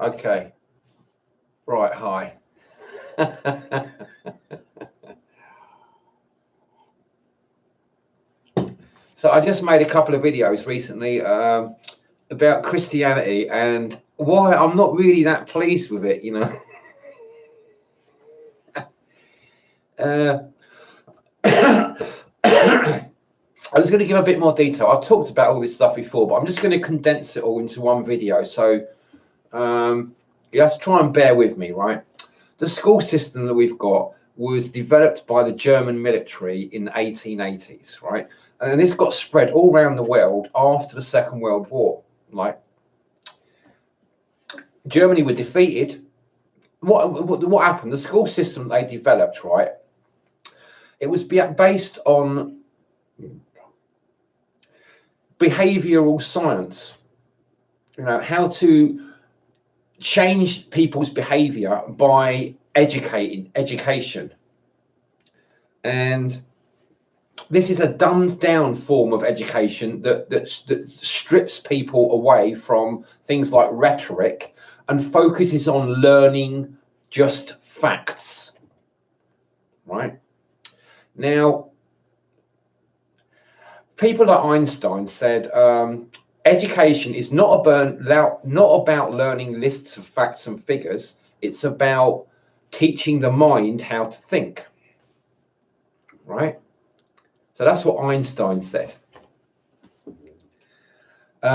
Okay. Right, hi. So I just made a couple of videos recently about Christianity and why I'm not really that pleased with it, you know. I was going to give a bit more detail. I've talked about all this stuff before, but I'm just going to condense it all into one video. So you have to try and bear with me, right? The school system that we've got was developed by the German military in the 1880s, right? And this got spread all around the world after the Second World War. Like, Germany were defeated. What happened? The school system they developed, right? It was based on behavioral science. You know, how to change people's behavior by education. And this is a dumbed down form of education that strips people away from things like rhetoric and focuses on learning just facts, right? Now, people like Einstein said, education is not about learning lists of facts and figures. It's about teaching the mind how to think, right? So that's what Einstein said.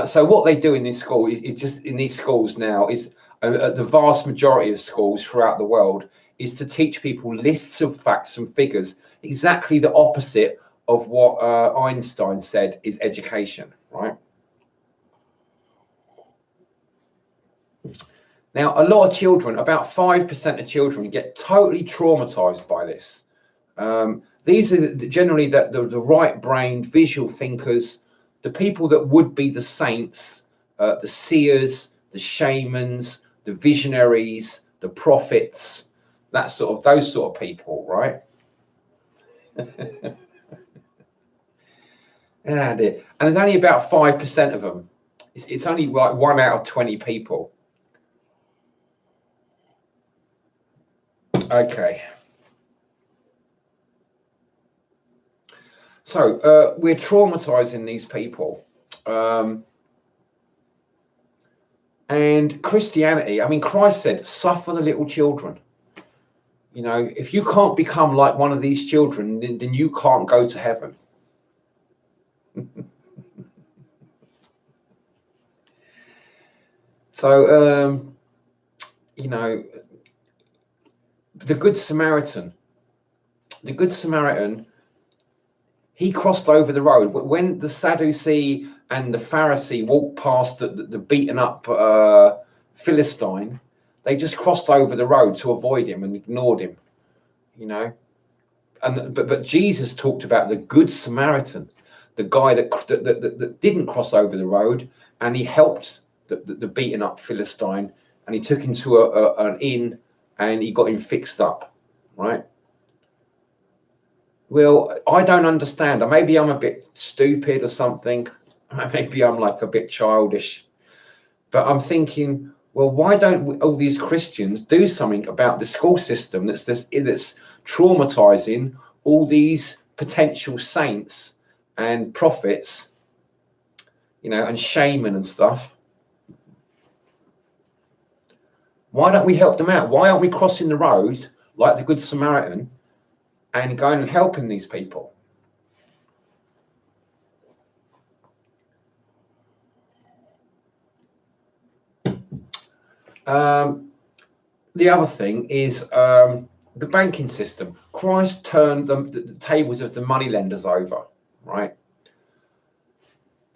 So what they do in this school is just in these schools now is the vast majority of schools throughout the world is to teach people lists of facts and figures, exactly the opposite of what Einstein said is education, right? Now, a lot of children, about 5% of children, get totally traumatized by this. These are generally the right-brained visual thinkers, the people that would be the saints, the seers, the shamans, the visionaries, the prophets, those sort of people, right? Yeah, dear. And there's only about 5% of them. It's only like 1 out of 20 people. Okay. So we're traumatizing these people. And Christianity, I mean, Christ said, suffer the little children. You know, if you can't become like one of these children, then you can't go to heaven. So, you know, the Good Samaritan, he crossed over the road. When the Sadducee and the Pharisee walked past the beaten up Philistine, they just crossed over the road to avoid him and ignored him, you know. And but Jesus talked about the Good Samaritan, the guy that didn't cross over the road, and he helped the beaten up Philistine, and he took him to an inn, and he got him fixed up, right? Well, I don't understand. Or maybe I'm a bit stupid or something. Maybe I'm like a bit childish. But I'm thinking, well, why don't all these Christians do something about the school system that's traumatizing all these potential saints and prophets, you know, and shaman and stuff? Why don't we help them out? Why aren't we crossing the road like the Good Samaritan and going and helping these people? The other thing is the banking system. Christ turned the tables of the moneylenders over, right?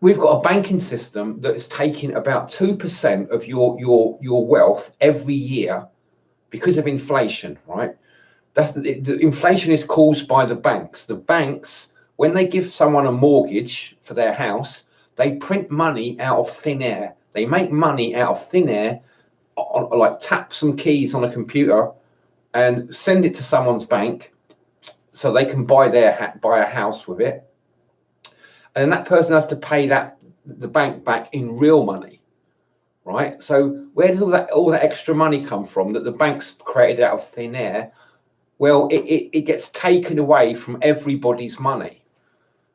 We've got a banking system that is taking about 2% of your wealth every year because of inflation, right? The inflation is caused by the banks. The banks, when they give someone a mortgage for their house, they print money out of thin air. They make money out of thin air, like tap some keys on a computer and send it to someone's bank so they can buy a house with it. And that person has to pay the bank back in real money, right? So where does all that extra money come from that the banks created out of thin air? Well, it gets taken away from everybody's money.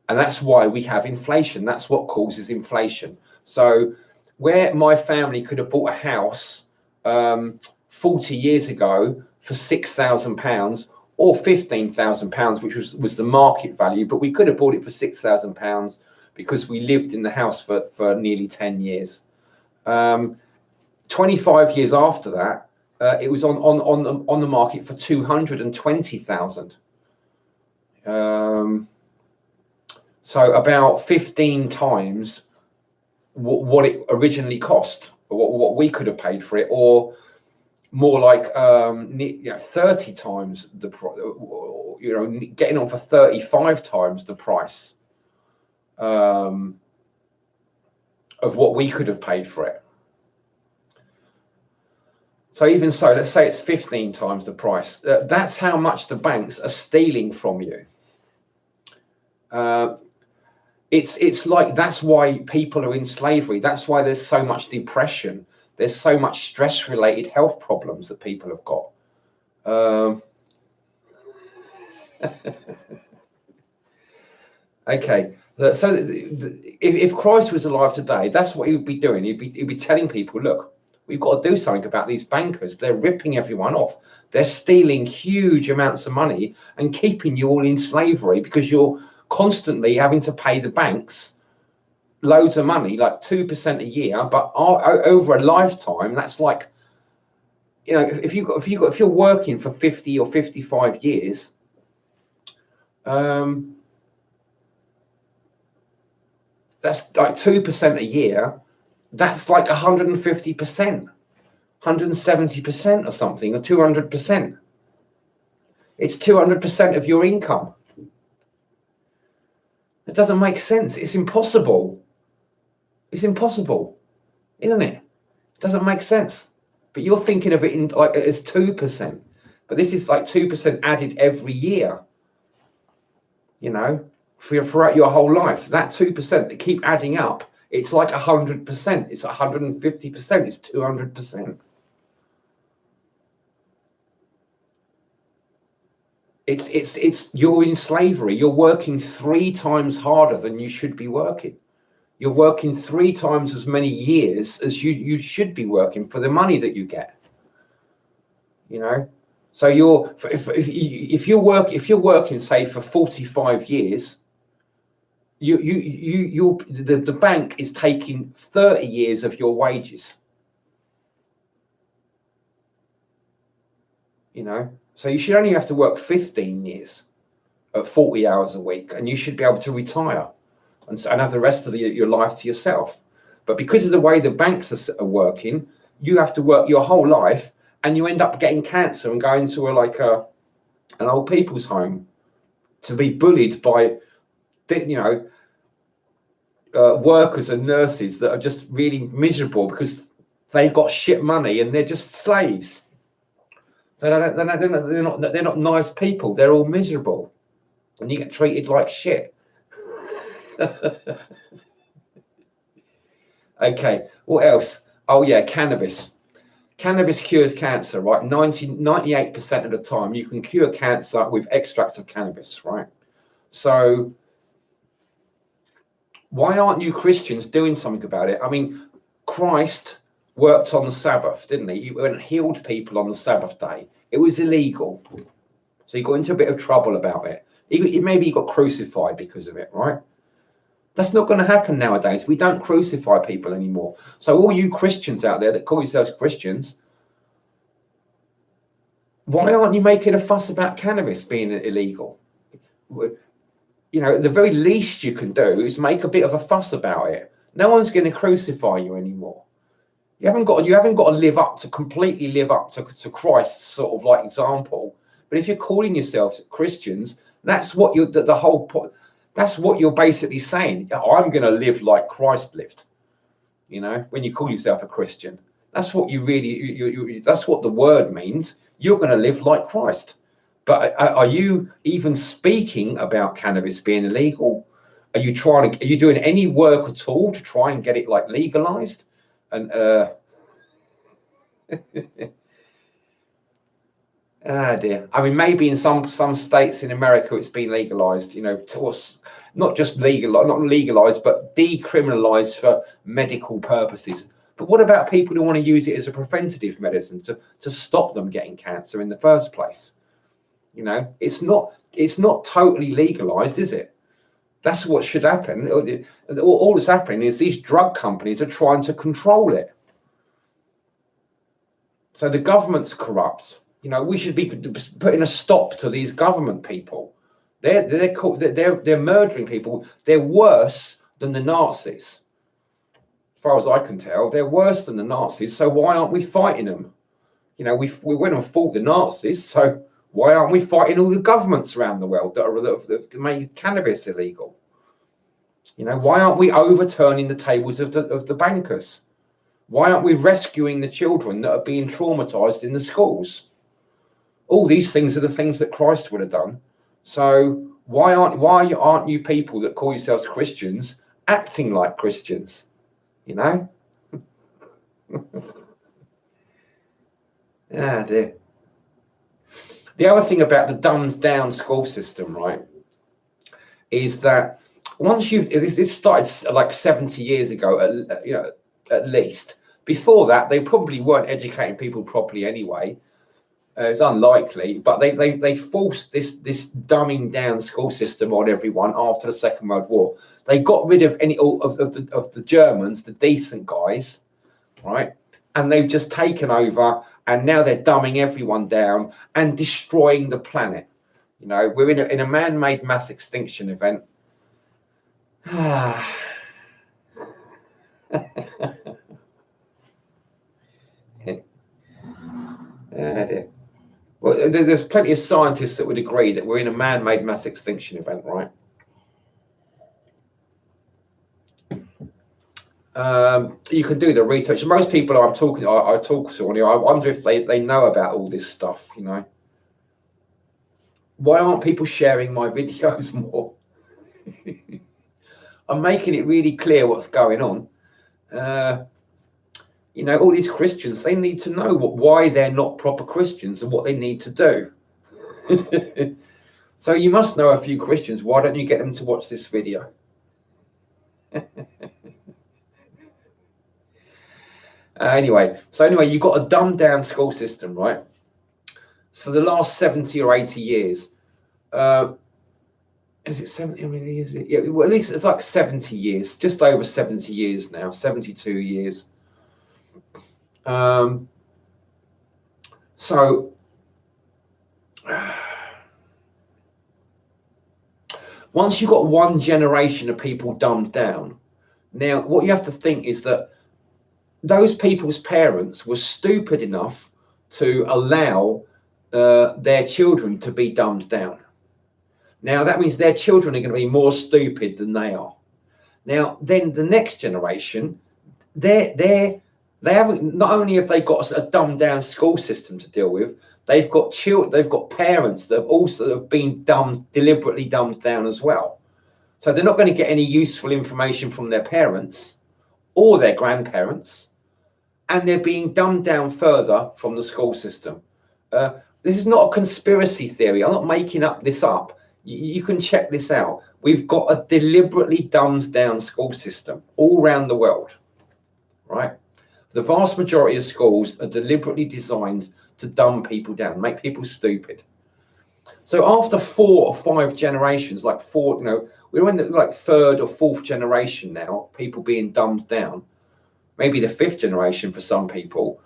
And that's why we have inflation. That's what causes inflation. So where my family could have bought a house 40 years ago for £6,000 or £15,000, which was the market value, but we could have bought it for £6,000 because we lived in the house for nearly 10 years. 25 years after that, it was on the market for 220,000. So about 15 times what it originally cost, or what we could have paid for it, or more like 30 times the price, getting on for 35 times the price of what we could have paid for it. So even so, let's say it's 15 times the price. That's how much the banks are stealing from you. It's like, that's why people are in slavery. That's why there's so much depression. There's so much stress-related health problems that people have got. Okay, so if Christ was alive today, that's what he would be doing. He'd be telling people, look, we've got to do something about these bankers. They're ripping everyone off. They're stealing huge amounts of money and keeping you all in slavery because you're constantly having to pay the banks loads of money, like 2% a year, but over a lifetime, that's like, if you're working for 50 or 55 years, that's like 2% a year. That's like 150%, 170% or something, or 200%. It's 200% of your income. It doesn't make sense. It's impossible. It's impossible, isn't it? It doesn't make sense. But you're thinking of it in like as 2%. But this is like 2% added every year. Throughout your whole life. That 2% that keep adding up. It's like 100%. It's 150%. It's 200%. It's you're in slavery. You're working 3 times harder than you should be working. You're working 3 times as many years as you should be working for the money that you get. So if you're working, say, for 45 years, the bank is taking 30 years of your wages. So you should only have to work 15 years at 40 hours a week, and you should be able to retire and have the rest of your life to yourself. But because of the way the banks are working, you have to work your whole life, and you end up getting cancer and going to an old people's home to be bullied by workers and nurses that are just really miserable because they've got shit money and they're just slaves. They're not nice people. They're all miserable, and you get treated like shit. Okay, what else? Oh yeah, cannabis. Cannabis cures cancer, right? 98% of the time you can cure cancer with extracts of cannabis, right? So why aren't you Christians doing something about it? I mean, Christ worked on the Sabbath, didn't he? He went and healed people on the Sabbath day. It was illegal. So he got into a bit of trouble about it. Maybe he got crucified because of it, right? That's not going to happen nowadays. We don't crucify people anymore. So all you Christians out there that call yourselves Christians, why aren't you making a fuss about cannabis being illegal? The very least you can do is make a bit of a fuss about it. No one's going to crucify you anymore. You haven't got to completely live up to Christ's sort of like example. But if you're calling yourselves Christians, that's what the whole point. That's what you're basically saying. I'm going to live like Christ lived. When you call yourself a Christian, that's what that's what the word means. You're going to live like Christ. But are you even speaking about cannabis being illegal? Are you doing any work at all to try and get it like legalized? And Ah dear. I mean, maybe in some states in America it's been legalized, you know, not just not legalized, but decriminalized for medical purposes. But what about people who want to use it as a preventative medicine to stop them getting cancer in the first place? You know, it's not totally legalized, is it? That's what should happen. All that's happening is these drug companies are trying to control it. So the government's corrupt. You know, we should be putting a stop to these government people. They're murdering people. They're worse than the Nazis. As far as I can tell, they're worse than the Nazis. So why aren't we fighting them? You know, we went and fought the Nazis. So why aren't we fighting all the governments around the world that have made cannabis illegal? You know, why aren't we overturning the tables of the bankers? Why aren't we rescuing the children that are being traumatized in the schools? All these things are the things that Christ would have done. So why aren't you people that call yourselves Christians acting like Christians? You know? Ah, dear. The other thing about the dumbed down school system, right, is that once this started like 70 years ago, you know, at least. Before that, they probably weren't educating people properly anyway. It's unlikely, but they forced this dumbing down school system on everyone after the Second World War. They got rid of any of the Germans, the decent guys, right? And they've just taken over, and now they're dumbing everyone down and destroying the planet. You know, we're in a man-made mass extinction event. Well, there's plenty of scientists that would agree that we're in a man-made mass extinction event, right? You can do the research. Most people I talk to, I wonder if they know about all this stuff, you know. Why aren't people sharing my videos more? I'm making it really clear what's going on. You know, all these Christians, they need to know why they're not proper Christians and what they need to do. So you must know a few Christians. Why don't you get them to watch this video? Anyway, you've got a dumbed down school system, right? So for the last 70 or 80 years, is it 70? I mean, is it? Yeah, well, at least it's like 70 years, just over 70 years now, 72 years. So once you've got one generation of people dumbed down, now what you have to think is that those people's parents were stupid enough to allow their children to be dumbed down. Now that means their children are going to be more stupid than they are. Now then the next generation, they haven't, not only have they got a dumbed down school system to deal with, they've got parents that have also been deliberately dumbed down as well. So they're not going to get any useful information from their parents or their grandparents, and they're being dumbed down further from the school system. This is not a conspiracy theory. I'm not making this up. You can check this out. We've got a deliberately dumbed down school system all around the world, right? The vast majority of schools are deliberately designed to dumb people down, make people stupid. So after 4 or 5 generations, like we're in the like 3rd or 4th generation now, people being dumbed down. Maybe the 5th generation for some people,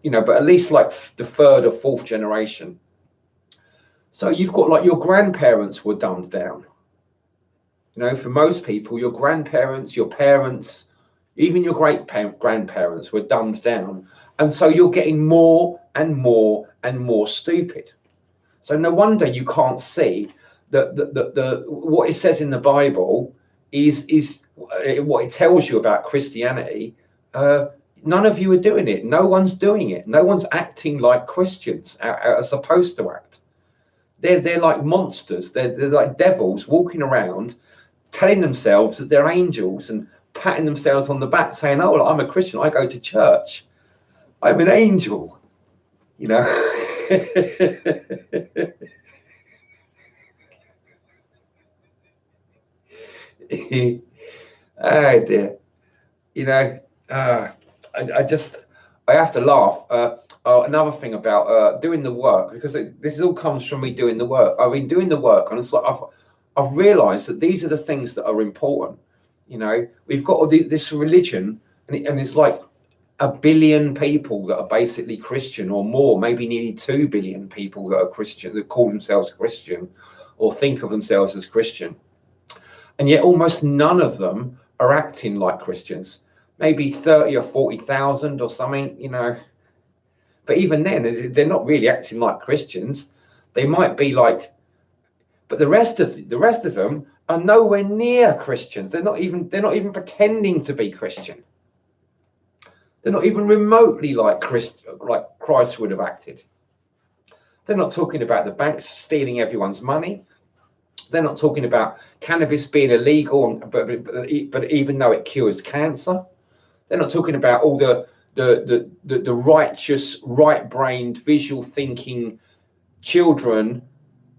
you know, but at least like the 3rd or 4th generation. So you've got like your grandparents were dumbed down. You know, for most people, your grandparents, your parents, even your great-grandparents were dumbed down. And so you're getting more and more and more stupid. So no wonder you can't see that what it says in the Bible is what it tells you about Christianity. None of you are doing it. No one's doing it. No one's acting like Christians are supposed to act. They're like monsters. They're like devils walking around telling themselves that they're angels and patting themselves on the back saying, oh, well, I'm a Christian, I go to church. I'm an angel, you know. Oh dear, you know. I just I have to laugh. Another thing about doing the work, because this all comes from me doing the work. I've been doing the work, and it's like I've realised that these are the things that are important. You know, we've got all this religion, and it's like 1 billion people that are basically Christian, or more, maybe nearly 2 billion people that are Christian, that call themselves Christian, or think of themselves as Christian, and yet almost none of them are acting like Christians. Maybe 30 or 40,000 or something, you know. But even then, they're not really acting like Christians. They might be like, but the rest of them are nowhere near Christians. They're not even pretending to be Christian. They're not even remotely like Christ would have acted. They're not talking about the banks stealing everyone's money. They're not talking about cannabis being illegal, but even though it cures cancer. They're not talking about all the righteous, right-brained, visual thinking children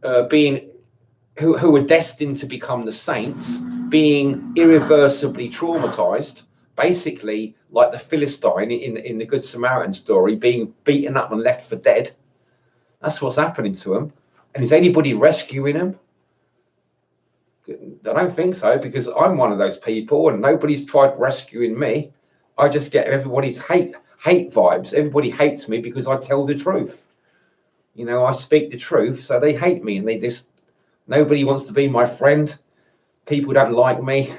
who are destined to become the saints, being irreversibly traumatized, basically like the Philistine in the Good Samaritan story, being beaten up and left for dead. That's what's happening to them. And is anybody rescuing them? I don't think so, because I'm one of those people, and nobody's tried rescuing me. I just get everybody's hate vibes. Everybody hates me because I tell the truth. You know, I speak the truth, so they hate me, and nobody wants to be my friend. People don't like me.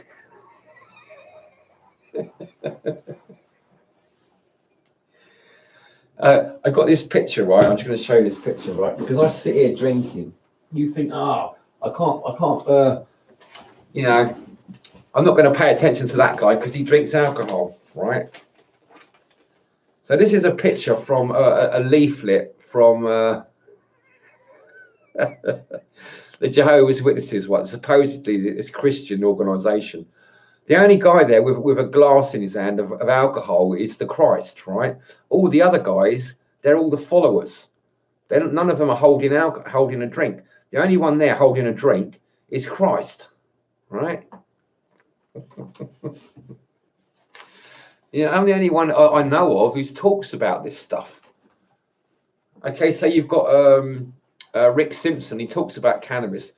I got this picture, right? I'm just going to show you this picture, right? Because I sit here drinking. You think, I can't, you know, I'm not going to pay attention to that guy because he drinks alcohol, right? So this is a picture from a leaflet from the Jehovah's Witnesses, what supposedly this Christian organisation. The only guy there with a glass in his hand of alcohol is the Christ, right? All the other guys, they're all the followers. None of them are holding a drink. The only one there holding a drink is Christ, right? You know, I'm the only one I know of who talks about this stuff. Okay, so you've got Rick Simpson. He talks about cannabis.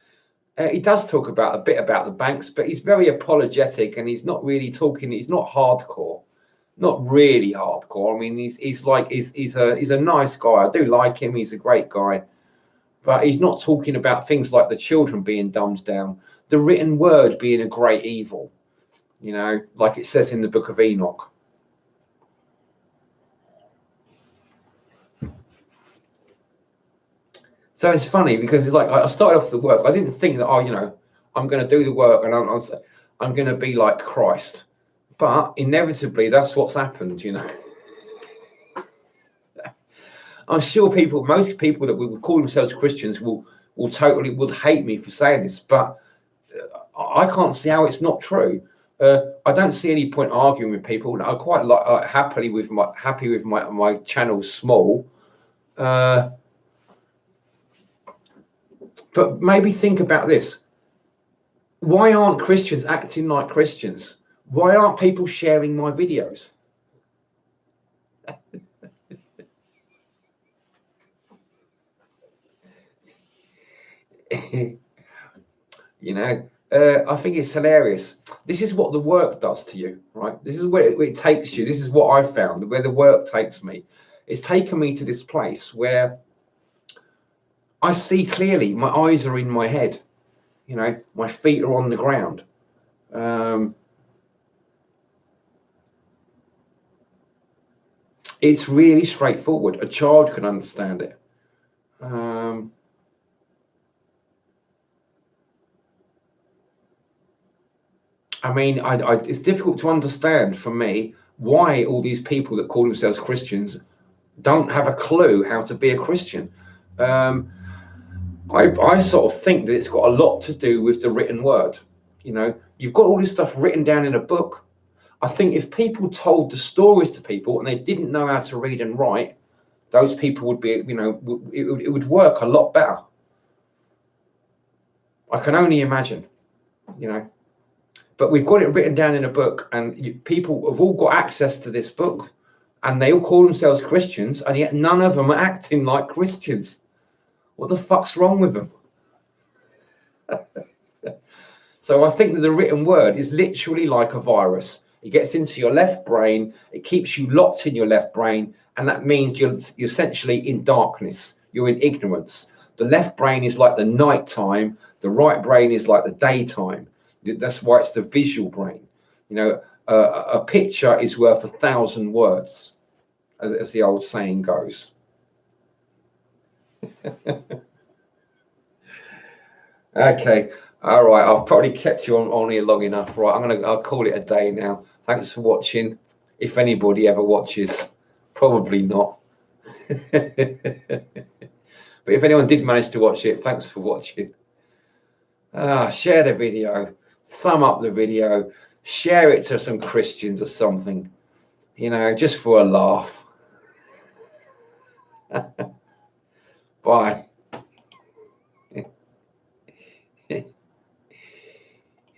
He does talk a bit about the banks, but he's very apologetic, and he's not really talking. He's not hardcore, not really hardcore. I mean, he's a nice guy. I do like him. He's a great guy, but he's not talking about things like the children being dumbed down, the written word being a great evil. You know, like it says in the Book of Enoch. So it's funny because it's like I started off the work. I didn't think that, you know, I'm going to do the work and I'm going to be like Christ. But inevitably, that's what's happened, you know. I'm sure most people that would call themselves Christians will hate me for saying this, but I can't see how it's not true. I don't see any point arguing with people. I'm quite happy with my channel small. But maybe think about this. Why aren't Christians acting like Christians? Why aren't people sharing my videos? You know, I think it's hilarious. This is what the work does to you, right? This is where it takes you. This is what I found, where the work takes me. It's taken me to this place where I see clearly. My eyes are in my head. You know, my feet are on the ground. It's really straightforward. A child can understand it. I mean, it's difficult to understand for me why all these people that call themselves Christians don't have a clue how to be a Christian. I sort of think that it's got a lot to do with the written word. You know, you've got all this stuff written down in a book. I think if people told the stories to people and they didn't know how to read and write, those people would be, it would work a lot better. I can only imagine, But we've got it written down in a book, and people have all got access to this book, and they all call themselves Christians, and yet none of them are acting like Christians. What the fuck's wrong with them? So I think that the written word is literally like a virus. It gets into your left brain, it keeps you locked in your left brain, and that means you're essentially in darkness, you're in ignorance. The left brain is like the nighttime, the right brain is like the daytime. That's why it's the visual brain. A picture is worth 1,000 words, as the old saying goes. Okay. All right, I've probably kept you on here long enough. Right, I'll call it a day now. Thanks for watching. If anybody ever watches, probably not. But if anyone did manage to watch it, thanks for watching. Share the video, thumb up the video, share it to some Christians or something, just for a laugh. Bye.